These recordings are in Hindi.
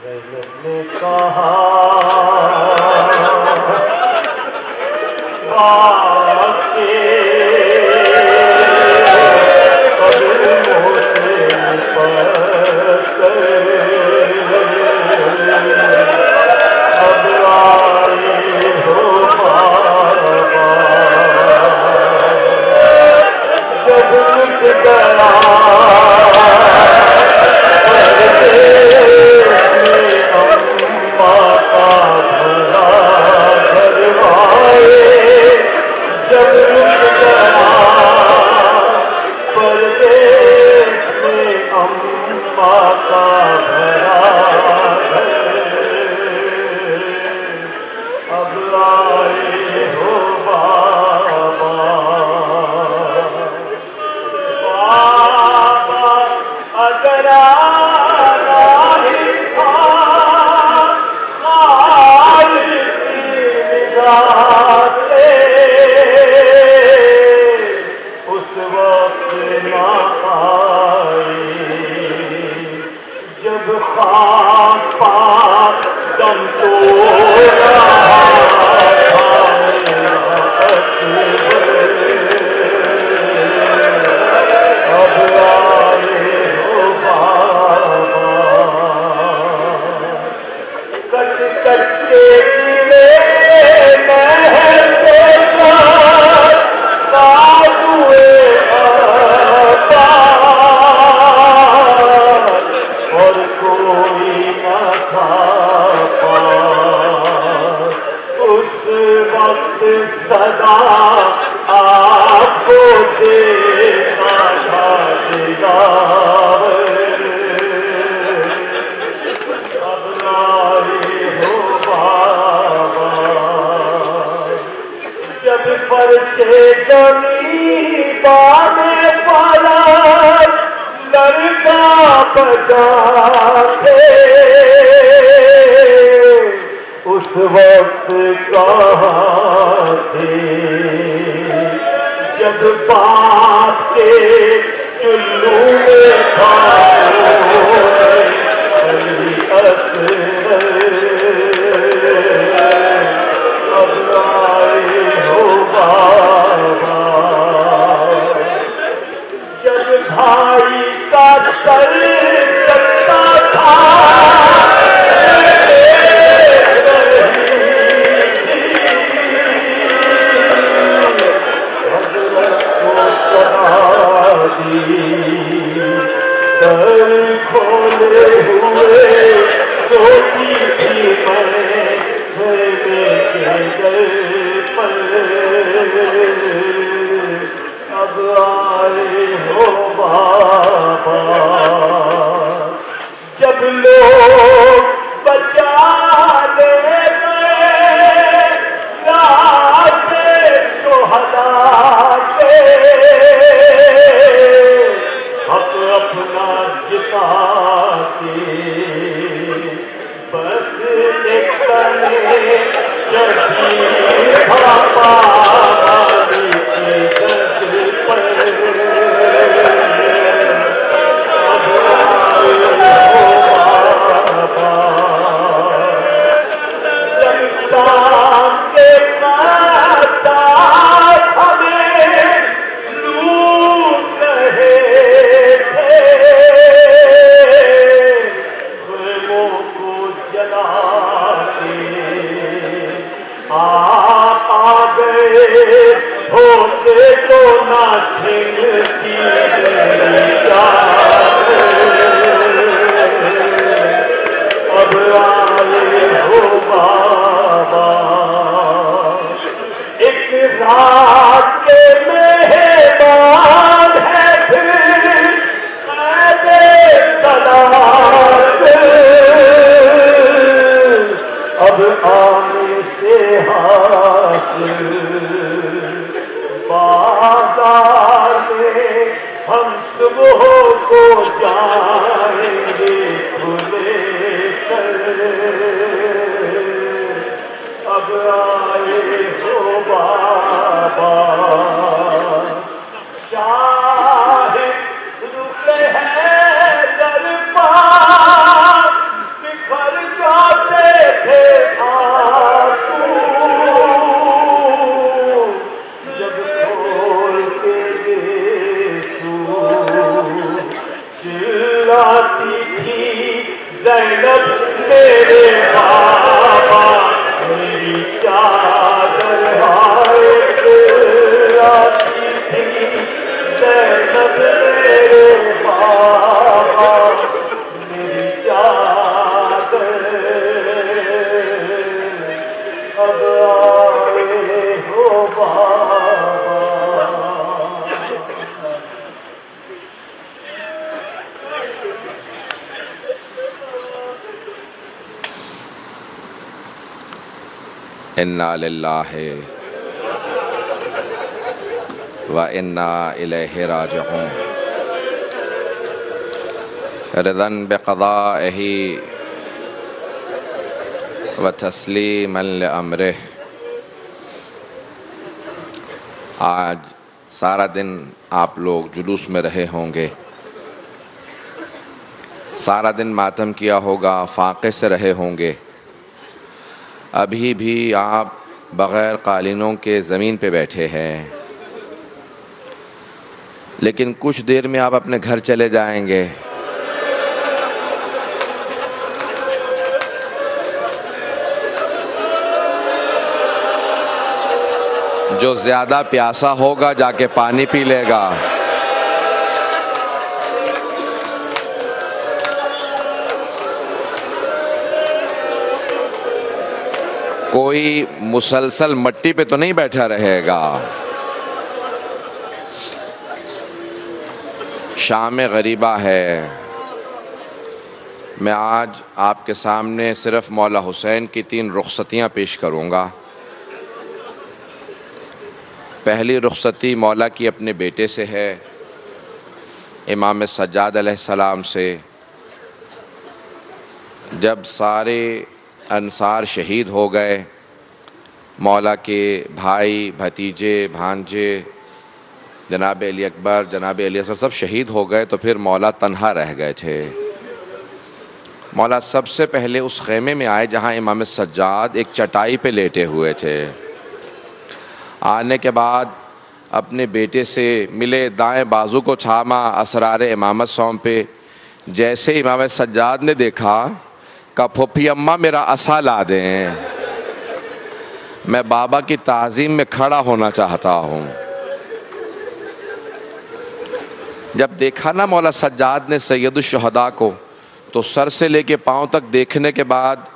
ने कहा बाके कदमों से पकड़ अब आए हो बाबा जब लुट गया सदा आपको देखा था अब लाए हो बाबा जब फर्शे ज़मीन बाने फलक लड़का बजाते उस वक्त कहाँ थे जब बाप के चुल्लू में था अब आए हो बाबा जब भाई का सर कटता था सर खोले हुए रोटी थी मैं के दर पर अब आए हो बाबा जब लोग बचाने गए लाशे शोहदा के अपना जिता के बस एक तने शबीर पापा के दर पर अब आए हो बाबा जब शाम के साथ हमें लूट रहे आ गए होते तो ना छिलती अब आए हो बाबा एक रात के मेहमान है फिर कैदे सदा से अब आने से हासिल बाजार में हम सुबह को जाएंगे खुले सर अब आए हो बाबा शाहिद रुके हैं दरबार बिखर ज़ैनब मेरे बाबा मेरी चादर हाय आती थी, ज़ैनब मेरे बाबा मेरी चादर अब आए हो बाबा। इन्ना लिल्लाहि व इन्ना इलैहि राजिऊन। रिज़न बिक़ज़ाइही व तस्लीमन लिअम्रिह। आज सारा दिन आप लोग जुलूस में रहे होंगे, सारा दिन मातम किया होगा, फाक़े से रहे होंगे। अभी भी आप बग़ैर क़ालीनों के ज़मीन पे बैठे हैं, लेकिन कुछ देर में आप अपने घर चले जाएंगे। जो ज़्यादा प्यासा होगा जाके पानी पी लेगा, कोई मुसलसल मट्टी पे तो नहीं बैठा रहेगा। शाम गरीबा है। मैं आज आपके सामने सिर्फ़ मौला हुसैन की 3 रुख़सतियाँ पेश करूँगा। पहली रुख़सती मौला की अपने बेटे से है, इमाम सज्जाद अलैहिस्सलाम से। जब सारे अंसार शहीद हो गए, मौला के भाई भतीजे भांजे जनाब अली अकबर जनाब अली असगर सब शहीद हो गए, तो फिर मौला तन्हा रह गए थे। मौला सबसे पहले उस ख़ैमे में आए जहाँ इमाम सज्जाद एक चटाई पे लेटे हुए थे। आने के बाद अपने बेटे से मिले, दाएं बाजू को थामा, असरार इमामत सौंपे। जैसे इमाम सज्जाद ने देखा का फूफी अम्मा मेरा असा ला दें, मैं बाबा की ताज़ीम में खड़ा होना चाहता हूँ। जब देखा ना मौला सज्जाद ने सैयदुश शुहदा को, तो सर से लेके पाँव तक देखने के बाद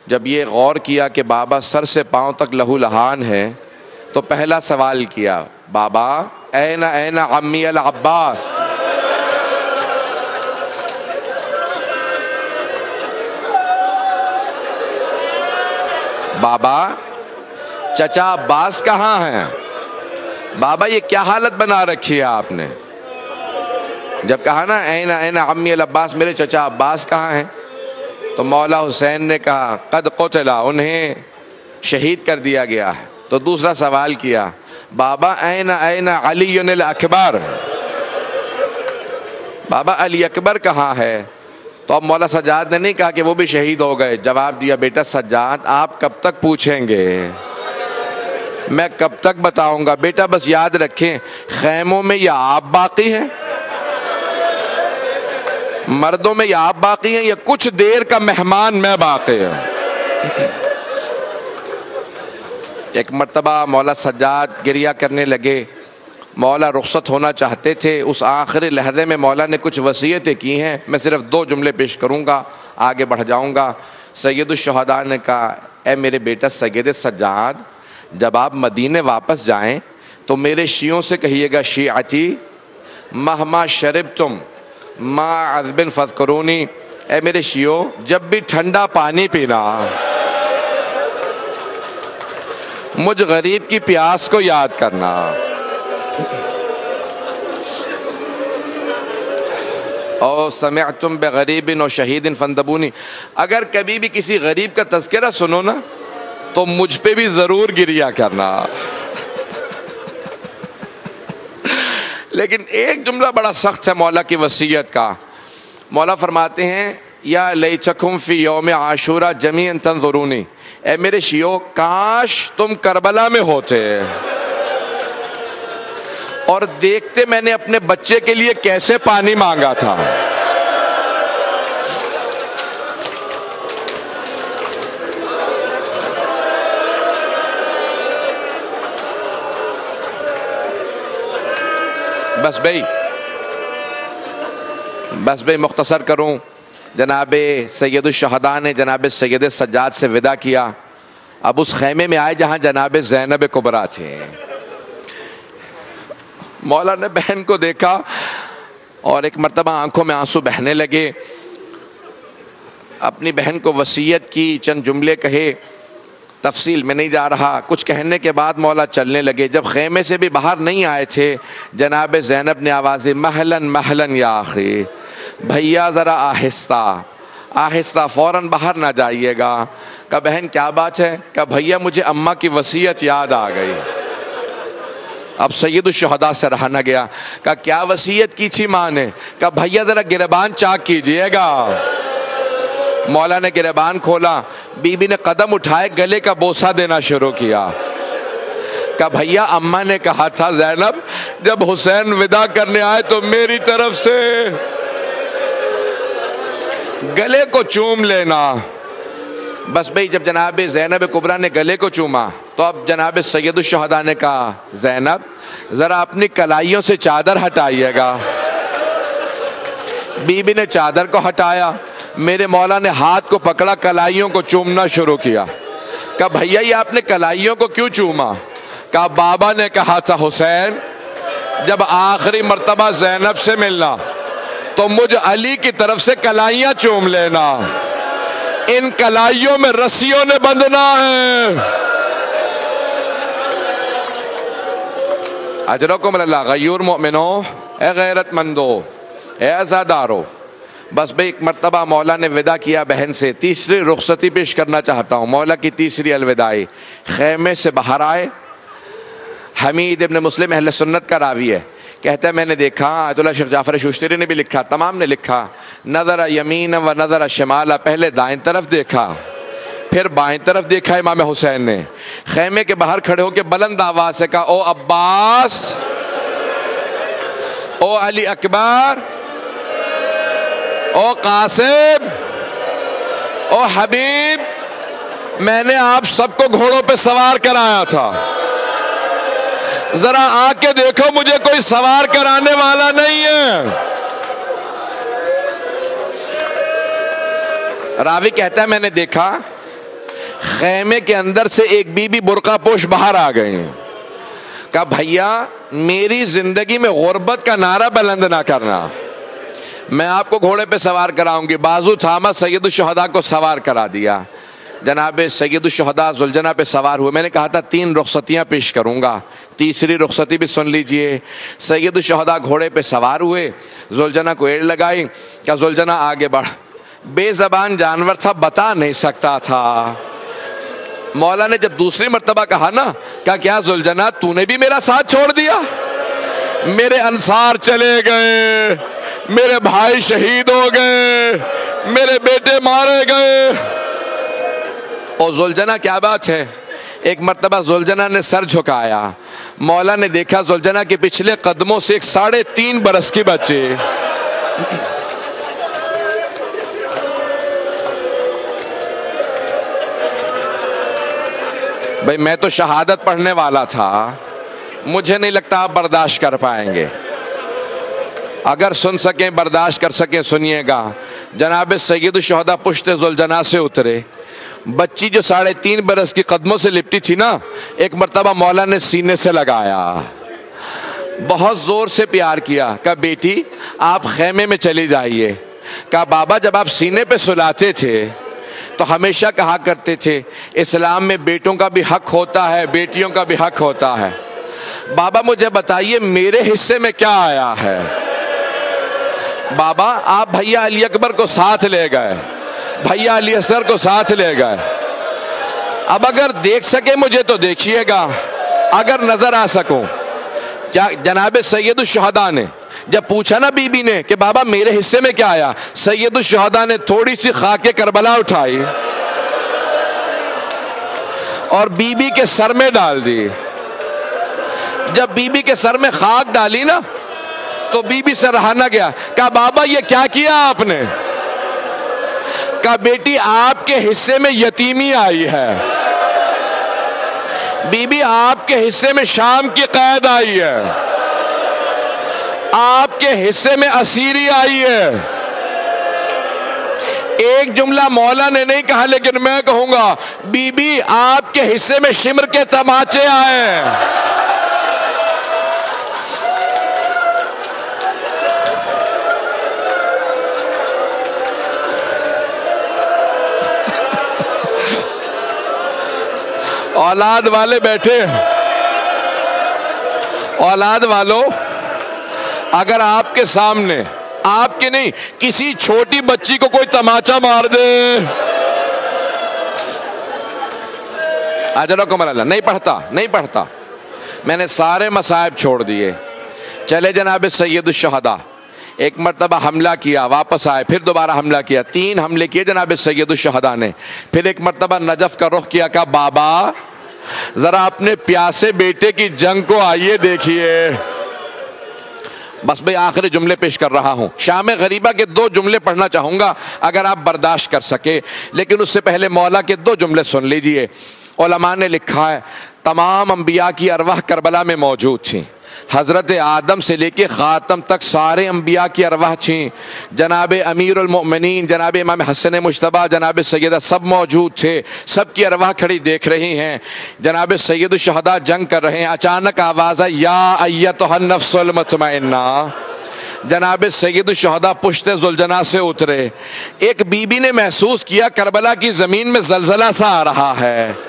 जब ये गौर किया कि बाबा सर से पाँव तक लहू लहान है, तो पहला सवाल किया, बाबा ऐना ऐना अम्मी अल अब्बास। बाबा चचा अब्बास कहाँ हैं? बाबा ये क्या हालत बना रखी है आपने? जब कहा ना ऐना ऐना अम्मी अल अब्बास, मेरे चचा अब्बास कहाँ हैं? तो मौला हुसैन ने कहा कद क़ुतिला, उन्हें शहीद कर दिया गया है। तो दूसरा सवाल किया, बाबा ऐना ऐना अलीयुल अकबर, बाबा अली अकबर कहाँ है? तो अब मौला सज्जाद ने नहीं कहा कि वो भी शहीद हो गए। जवाब दिया, बेटा सज्जाद आप कब तक पूछेंगे, मैं कब तक बताऊंगा। बेटा बस याद रखें, खैमों में या आप बाकी हैं, मर्दों में या आप बाकी हैं, या कुछ देर का मेहमान मैं बाकी हूं। एक मर्तबा मौला सज्जाद गिरिया करने लगे। मौला रुखसत होना चाहते थे। उस आखिरी लहज़े में मौला ने कुछ वसीयतें की हैं, मैं सिर्फ 2 जुमले पेश करूँगा, आगे बढ़ जाऊँगा। सैयदुश शुहदा ने कहा, ए मेरे बेटा सैयद सज्जाद, जब आप मदीने वापस जाएं तो मेरे शियों से कहिएगा, शियाती महमा शरब तुम मा अज़बिन फ़ज़कुरूनी, ए मेरे शियों जब भी ठंडा पानी पीना, मुझ गरीब की प्यास को याद करना। और समिअतुम बिग़रीबिन और शहीदिन फंदबूनी, अगर कभी भी किसी गरीब का तज़किरा सुनो ना, तो मुझ पे भी ज़रूर गिरिया करना। लेकिन एक जुमला बड़ा सख्त है मौला की वसीयत का। मौला फरमाते हैं, या लैतकुम फ़ी यौम आशूरा जमीअन तंज़ुरूनी, ए मेरे शियो काश तुम करबला में होते और देखते मैंने अपने बच्चे के लिए कैसे पानी मांगा था। बस भाई मुख्तसर करूं, जनाब सैयदुल शहदा ने जनाब सैयद सज्जाद से विदा किया। अब उस खैमे में आए जहां जनाब ज़ैनब कुबरा थे। मौला ने बहन को देखा और एक मर्तबा आंखों में आंसू बहने लगे। अपनी बहन को वसीयत की, चंद जुमले कहे, तफसील में नहीं जा रहा। कुछ कहने के बाद मौला चलने लगे। जब खेमे से भी बाहर नहीं आए थे, जनाब ज़ैनब ने आवाज़ महलन महलन या आखी, भैया ज़रा आहिस्ता आहिस्ता, फ़ौरन बाहर ना जाइएगा। कहा बहन क्या बात है? कहा भैया मुझे अम्मा की वसीयत याद आ गई। अब सैयदुल शुहदा से रहा न गया। कहा क्या वसीयत की थी माँ ने? कहा भैया ज़रा गिरबान चाक कीजिएगा। मौला ने गिरबान खोला, बीबी ने कदम उठाए, गले का बोसा देना शुरू किया। कहा भैया अम्मा ने कहा था ज़ैनब जब हुसैन विदा करने आए तो मेरी तरफ से गले को चूम लेना। बस भाई जब जनाब ज़ैनब कुबरा ने गले को चूमा तो अब जनाब सैयदुल शुहदा ने कहा ज़ैनब ज़रा अपनी कलाइयों से चादर हटाइएगा। बीबी ने चादर को हटाया। मेरे मौला ने हाथ को पकड़ा, कलाइयों को चूमना शुरू किया। कहा भैया ये आपने कलाइयों को क्यों चूमा? कहा बाबा ने कहा था हुसैन जब आखिरी मर्तबा ज़ैनब से मिलना तो मुझ अली की तरफ से कलाइयां चूम लेना, इन कलाइयों में रस्सियों ने बंधना है। अजरकुम अल्लाह गयूर मोमिनो, ए गैरतमंदो, ए आज़ादारो। बस भाई एक मर्तबा मौला ने विदा किया बहन से। तीसरी रुखसती पेश करना चाहता हूँ, मौला की तीसरी अलविदाई। खैमे से बाहर आए। हमीद इब्न मुस्लिम अहले सुन्नत का रावी है, कहता है मैंने देखा, आयतुल्लाह शेख जाफर शुश्तरी ने भी लिखा, तमाम ने लिखा, नज़र यमीन व नज़र शमाला, पहले दाएं तरफ देखा फिर बाएं तरफ देखा इमाम हुसैन ने। खैमे के बाहर खड़े होकर बुलंद आवाज से कहा ओ अब्बास, ओ अली अकबर, ओ कासिम, ओ हबीब, मैंने आप सबको घोड़ों पे सवार कराया था, जरा आके देखो मुझे कोई सवार कराने वाला नहीं है। रावी कहता है मैंने देखा खैमे के अंदर से एक बीबी बुर्का पोश बाहर आ गई। कहा भैया मेरी जिंदगी में गुर्बत का नारा बुलंद ना करना, मैं आपको घोड़े पे सवार कराऊंगी। बाजू थामा, सैयदुल शुहदा को सवार करा दिया। जनाब सैयदुल शुहदा जुलजना पे सवार हुए। मैंने कहा था 3 रुखसतियाँ पेश करूँगा, तीसरी रुखसती भी सुन लीजिए। सैयदुल शुहदा घोड़े पे सवार हुए, जुलजना को एड़ लगाई। क्या जुलजना आगे बढ़, बेज़बान जानवर था, बता नहीं सकता था। मौला ने जब दूसरी मर्तबा कहा ना, क्या क्या जुलजना तूने भी मेरा साथ छोड़ दिया? मेरे अंसार चले गए, मेरे भाई शहीद हो गए, मेरे बेटे मारे गए। और जुलजना क्या बात है, एक मर्तबा जुलजना ने सर झुकाया। मौला ने देखा जुलजना के पिछले कदमों से एक 3.5 बरस की बच्ची। भाई मैं तो शहादत पढ़ने वाला था, मुझे नहीं लगता आप बर्दाश्त कर पाएंगे। अगर सुन सकें बर्दाश्त कर सकें सुनिएगा। जनाब सैयदुल शुहदा पुश्ते जुलजना से उतरे। बच्ची जो 3.5 बरस की कदमों से लिपटी थी ना, एक मर्तबा मौला ने सीने से लगाया, बहुत जोर से प्यार किया। कहा बेटी आप खैमे में चली जाइए। कहा बाबा जब आप सीने पे सुलाते थे तो हमेशा कहा करते थे इस्लाम में बेटों का भी हक होता है, बेटियों का भी हक होता है। बाबा मुझे बताइए मेरे हिस्से में क्या आया है? बाबा आप भैया अली अकबर को साथ ले गए, भैया अली असगर को साथ ले गए। अब अगर देख सके मुझे तो देखिएगा, अगर नजर आ सकूं। क्या जनाब सैयदुल शुहदा ने जब पूछा ना बीबी ने कि बाबा मेरे हिस्से में क्या आया, सैयदुल शुहदा ने थोड़ी सी खाके करबला उठाई और बीबी के सर में डाल दी। जब बीबी के सर में खाक डाली ना तो बीबी से रहा ना गया। कहा बाबा ये क्या किया आपने? कहा बेटी आपके हिस्से में यतीमी आई है, बीबी आपके हिस्से में शाम की कैद आई है, आपके हिस्से में असीरी आई है। एक जुमला मौला ने नहीं कहा, लेकिन मैं कहूंगा बीबी आपके हिस्से में शिम्र के तमाचे आए। औलाद वाले बैठे, औलाद वालों, अगर आपके सामने, आपके नहीं, किसी छोटी बच्ची को कोई तमाचा मार दे, अजरकुम अल्लाह, नहीं पढ़ता। मैंने सारे मसाइब छोड़ दिए, चले जनाब सैयद शुहदा। एक मरतबा हमला किया, वापस आए, फिर दोबारा हमला किया, 3 हमले किए जनाब सैयद शुहदा ने। फिर एक मरतबा नजफ का रुख किया, कहा बाबा जरा अपने प्यासे बेटे की जंग को आइए देखिए। बस भाई आखिरी जुमले पेश कर रहा हूं। शाम गरीबा के 2 जुमले पढ़ना चाहूंगा अगर आप बर्दाश्त कर सके, लेकिन उससे पहले मौला के 2 जुमले सुन लीजिए। उलमा ने लिखा है तमाम अंबिया की अरवाह करबला में मौजूद थी। हज़रत आदम से लेके ख़ातम तक सारे अंबिया की अरवाह थी। जनाब अमीरुल मोमिनीन, जनाब इमाम हसन मुश्तबा, जनाब सैयदा सब मौजूद थे। सब की अरवाह खड़ी देख रही हैं। जनाब सैयद शुहदा जंग कर रहे हैं। अचानक आवाज़ आई, या अय्यतुहन नफ्सुल मुतमइन्ना। जनाब सैयद शुहदा पुश्ते जुलजना से उतरे। एक बीबी ने महसूस किया करबला की ज़मीन में ज़लज़ला सा आ रहा है।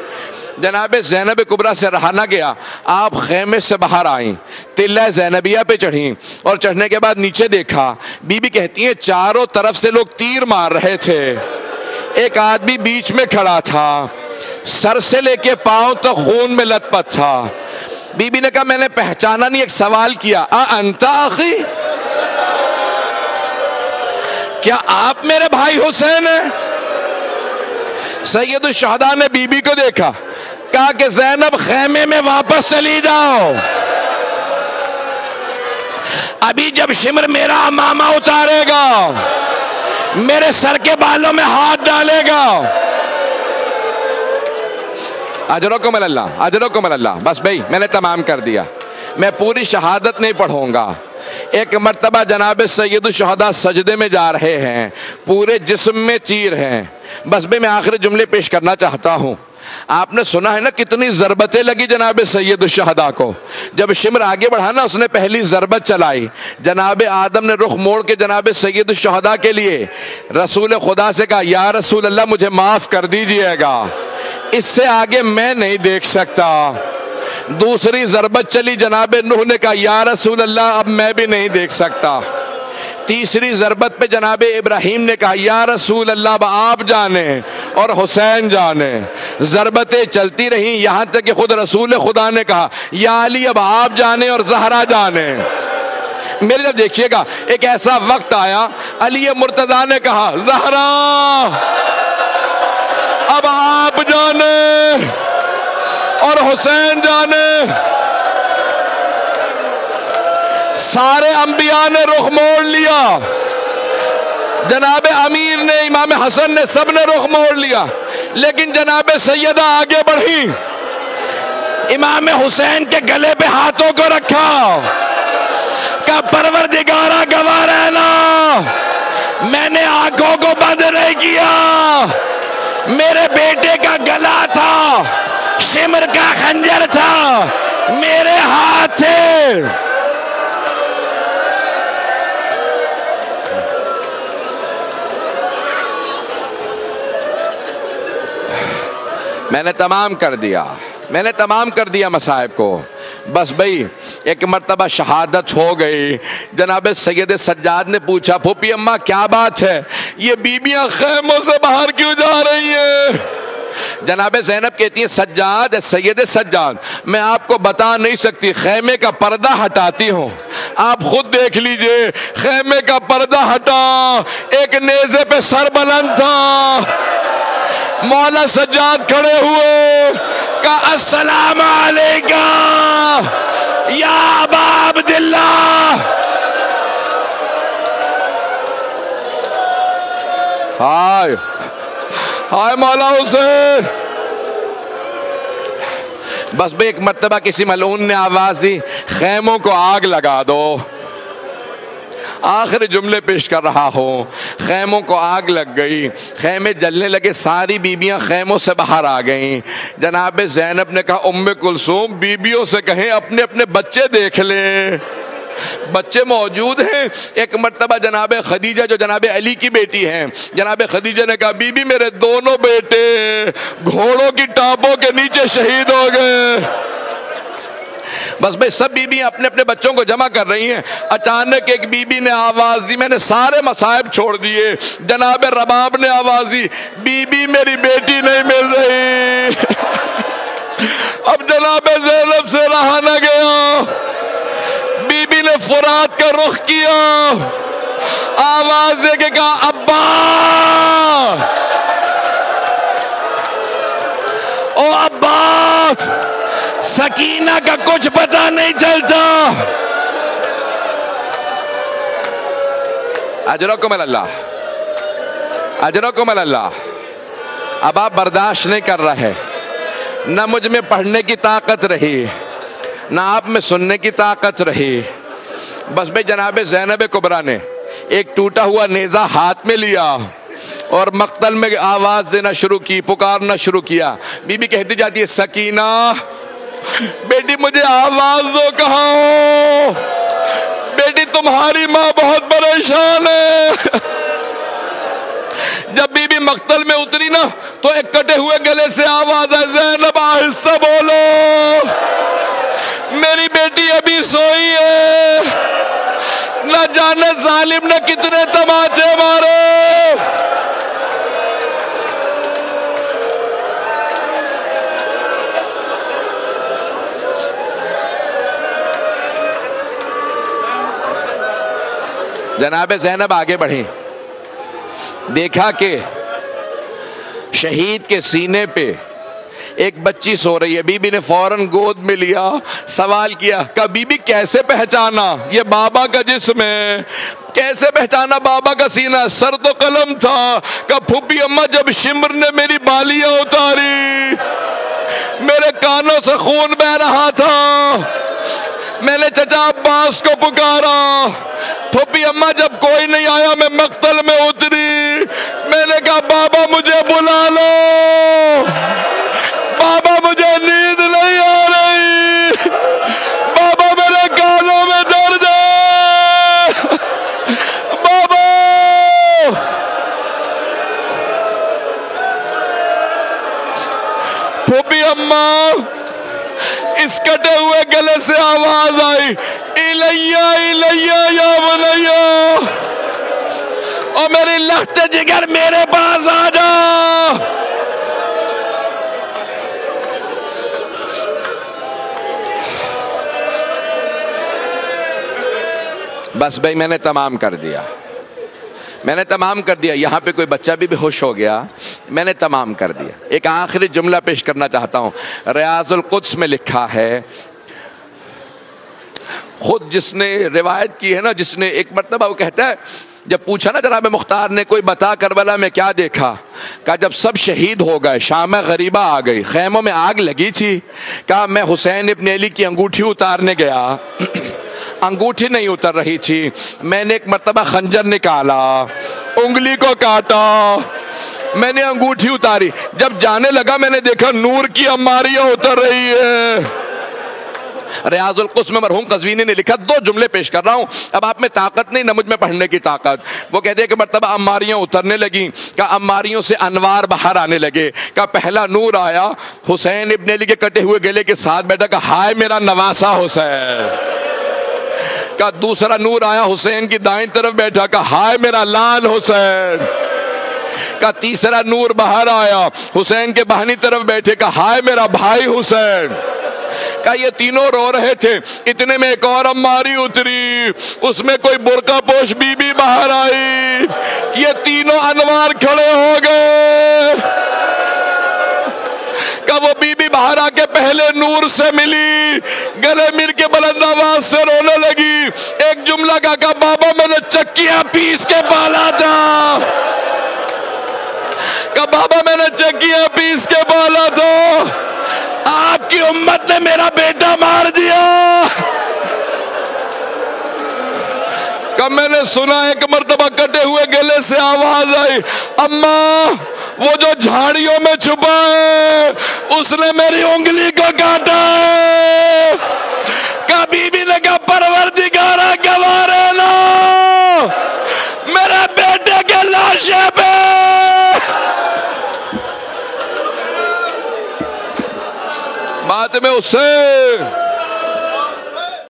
जनाब ज़ैनब कुबरा से रहा ना गया, आप खेमे से बाहर आई, तिल्ला ज़ैनबिया पे चढ़ी और चढ़ने के बाद नीचे देखा। बीबी कहती है चारों तरफ से लोग तीर मार रहे थे, एक आदमी बीच में खड़ा था, सर से लेके पांव तक खून में लथपथ था। बीबी ने कहा मैंने पहचाना नहीं। एक सवाल किया, अंता आखी, क्या आप मेरे भाई हुसैन हैं? सैयद शुहदा ने बीबी को देखा, कहा कि ज़ैनब खेमे में वापस चली जाओ, अभी जब शिम्र मेरा अमामा उतारेगा, मेरे सर के बालों में हाथ डालेगा। अजरकुम अल्लाह, अजरकुम अल्लाह। बस भाई मैंने तमाम कर दिया, मैं पूरी शहादत नहीं पढ़ूंगा। एक मर्तबा जनाब सैयद शुहदा सजदे में जा रहे हैं, पूरे जिस्म में तीर हैं। बस भाई मैं आखिरी जुमले पेश करना चाहता हूँ। आपने सुना है ना कितनी ज़रबतें लगी जनाब सैयद शुहदा को। जब शिम्र आगे बढ़ा ना, उसने पहली ज़रबत चलाई। जनाब आदम ने रुख मोड़ के जनाब सैयद शुहदा के लिए रसूल खुदा से कहा, या रसूल अल्लाह मुझे माफ़ कर दीजिएगा, इससे आगे मैं नहीं देख सकता। दूसरी ज़रबत चली, जनाब नूह ने कहा, या रसूल अल्लाह अब मैं भी नहीं देख सकता। तीसरी ज़रबत पे जनाब इब्राहीम ने कहा, या रसूल अल्लाह अब आप जाने और हुसैन जाने। ज़रबतें चलती रहीं, यहाँ तक कि खुद रसूल खुदा ने कहा, या अली अब आप जाने और ज़हरा जाने। मेरे जब देखिएगा एक ऐसा वक्त आया, अली मुर्तज़ा ने कहा, ज़हरा अब आप जाने और हुसैन जाने। सारे अंबिया ने रुख मोड़ लिया, जनाब अमीर ने, इमाम हसन ने, सब ने रुख मोड़ लिया, लेकिन जनाब सैयदा आगे बढ़ी, इमाम हुसैन के गले पे हाथों को रखा, का परवरदिगारा गवाह रहना, मैंने आंखों को बंद नहीं किया, मेरे बेटे का गला था, शिम्र का खंजर था, मेरे हाथ थे। मैंने तमाम कर दिया, मैंने तमाम कर दिया मसाइब को। बस भाई एक मर्तबा शहादत हो गई। जनाब सैयद सज्जाद ने पूछा, फूफी अम्मा क्या बात है, ये बीबियां खैमों से बाहर क्यों जा रही हैं? जनाब ज़ैनब कहती है, सज्जाद, सैयद सज्जाद, मैं आपको बता नहीं सकती, खैमे का पर्दा हटाती हूँ, आप खुद देख लीजिए। खैमे का पर्दा हटा, एक नेज़े पे सर बुलंद था, मौला सज्जाद खड़े हुए, का अस्सलाम अलैका या अबा अब्दुल्लाह। हाय हाय मौला हुसैन। बस भाई एक मर्तबा किसी मलून ने आवाज दी, खैमों को आग लगा दो। आखिरी जुमले पेश कर रहा हूँ। खैमों को आग लग गई, खैमे जलने लगे, सारी बीबियाँ खैमों से बाहर आ गईं। जनाब ज़ैनब ने कहा, उम्मे कुलसूम बीबियों से कहें अपने अपने बच्चे देख लें। बच्चे मौजूद हैं। एक मर्तबा जनाब खदीजा जो जनाब अली की बेटी हैं, जनाब खदीजा ने कहा, बीबी मेरे दोनों बेटे घोड़ों की टापों के नीचे शहीद हो गए। बस भाई सब बीबी अपने अपने बच्चों को जमा कर रही हैं। अचानक एक बीबी ने आवाज दी, मैंने सारे मसाइब छोड़ दिए। जनाब रबाब ने आवाज दी, बीबी मेरी बेटी नहीं मिल रही। अब जनाब ज़ैनब से रहा न गया, बीबी ने फुरात का रुख किया, आवाज देके कहा, अब्बा ओ अब्बास, सकीना का कुछ पता नहीं चलता। अजरकुम अल्लाह, अजरकुम अल्लाह। अब आप बर्दाश्त नहीं कर रहे, ना मुझ में पढ़ने की ताकत रही, ना आप में सुनने की ताकत रही। बस भाई जनाब ज़ैनब कुबरा ने एक टूटा हुआ नेज़ा हाथ में लिया और मक्तल में आवाज देना शुरू की, पुकारना शुरू किया। बीबी कहती जाती है, सकीना बेटी मुझे आवाज दो, कहाँ हो बेटी, तुम्हारी माँ बहुत परेशान है। जब बीबी मक्तल में उतरी ना तो एक कटे हुए गले से आवाज है, ज़ैनब आहिस्ता बोलो, मेरी बेटी अभी सोई है, न जाने जालिम ने कितने तमाचे मारे। जनाब ज़ैनब आगे बढ़ी, देखा कि शहीद के सीने पे एक बच्ची सो रही है। बीबी ने फौरन गोद में लिया, सवाल किया, कहा बीबी कैसे पहचाना ये बाबा का जिस्म है, कैसे पहचाना बाबा का सीना, सर तो कलम था। कहा फूफी अम्मा जब शिमर ने मेरी बालियां उतारी मेरे कानों से खून बह रहा था, मैंने चचा अब्बास को पुकारा। फूफी अम्मा जब कोई नहीं आया मैं मक्तल में उतरी, मैंने कहा बाबा मुझे बुला लो, बाबा मुझे नींद नहीं आ रही, बाबा मेरे कानों में दर्द है, बाबा। फूफी अम्मा इस कटे हुए गले से आवाज आई, इलैया इलैया या बनैया, और मेरी लख्त जिगर मेरे पास आ जा। बस भाई मैंने तमाम कर दिया, मैंने तमाम कर दिया। यहाँ पे कोई बच्चा भी बेहोश हो गया, मैंने तमाम कर दिया। एक आखिरी जुमला पेश करना चाहता हूँ। रियाजुल कुद्स में लिखा है, खुद जिसने रिवायत की है ना, जिसने एक मरतबा वो कहता है, जब पूछा ना जनाब मुख्तार ने कोई बता करबला में क्या देखा, कहा जब सब शहीद हो गए शाम गरीबा आ गई, खैमों में आग लगी थी, कहा मैं हुसैन इब्न अली की अंगूठी उतारने गया, अंगूठी नहीं उतर रही थी, मैंने एक मरतबा खंजर निकाला, उंगली को काटा, मैंने अंगूठी उतारी, जब जाने लगा मैंने देखा नूर की अमारियां उतर रही है। रियाजुल कुद्स में मरहूम कज़वीनी ने लिखा, दो जुमले पेश कर रहा हूँ, अब आप में ताकत नहीं, न मुझ में पढ़ने की ताकत। वो कहते हैं कि मरतबा अम्मारियाँ उतरने लगी, का अम्मारियों से अनवार बाहर आने लगे, का पहला नूर आया हुसैन इब्न अली के कटे हुए गले के साथ बैठा, का हाय मेरा नवासा हुसैन, का दूसरा नूर आया हुसैन की दाईं तरफ बैठा, का हाय मेरा लाल हुसैन, का तीसरा नूर बाहर आया हुसैन के बाहनी तरफ बैठे, का हाय मेरा भाई हुसैन, का ये तीनों रो रहे थे। इतने में एक और अम्मारी उतरी, उसमें कोई बुर्का पोश बीबी बाहर आई, ये तीनों अनवार खड़े हो गए। का वो बीबी बाहर आके पहले नूर से मिली, गले मिल के बुलंद आवाज से रोने लगी, एक जुमला का बाबा मैंने चक्कियां पीस के पाला था, का बाबा मैंने चक्कियां पीस के पाला था, आपकी उम्मत ने मेरा बेटा मार दिया। का अब मैंने सुना एक मर्तबा कटे हुए गले से आवाज आई, अम्मा वो जो झाड़ियों में छुपा है उसने मेरी उंगली को काटा है। का बीबी ने कहा परवरदिगारा गवारे लो मेरे बेटे के लाशे पे। मातमे हुसैन